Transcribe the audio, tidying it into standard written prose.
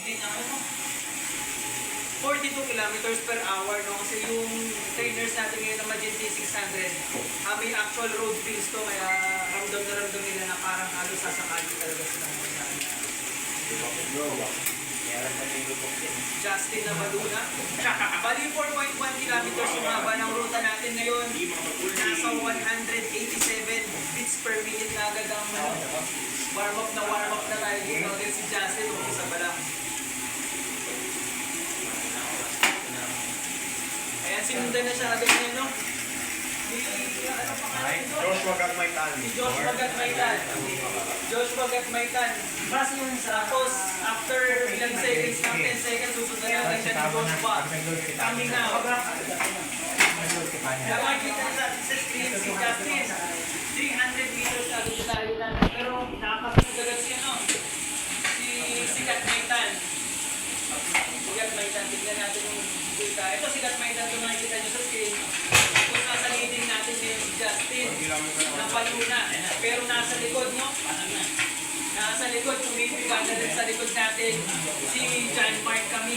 din ako, no? 42 kilometers per hour, no? Kasi yung trainers natin ngayon na Magente 600, may actual road feels to, kaya ramdam na ramdam nila na parang halos sasakali talaga sila ng Justin na Baluna. Bali 4.1 kilometers yung haba ng ruta natin ngayon. Nasa 187 beats per minute na agad ang warm up na tayo dito. Agad si Justin, umpisa pa lang. Ayan, sinundan na siya agad niya, no? Joshua Gatmaitan. Joshua Gatmaitan. Joshua Gatmaitan. Tapos, after ilang seconds ng 10 seconds, susundan na lang siya ni Joshua. Coming now. Nakakita na sa screen si Justin. 300 meters agad sa tayo natin. Pero nakakasunod agad siya, no? Si Gatmaitan. Si Gatmaitan, tignan natin yung data. Ito si Gatmaitan, kung makikita nyo sa screen. Kung nasa leading natin ngayon si Justin ng Baluna. Pero nasa likod, no? Nasa likod, tumipigan na rin sa likod natin si John Mark Camilo.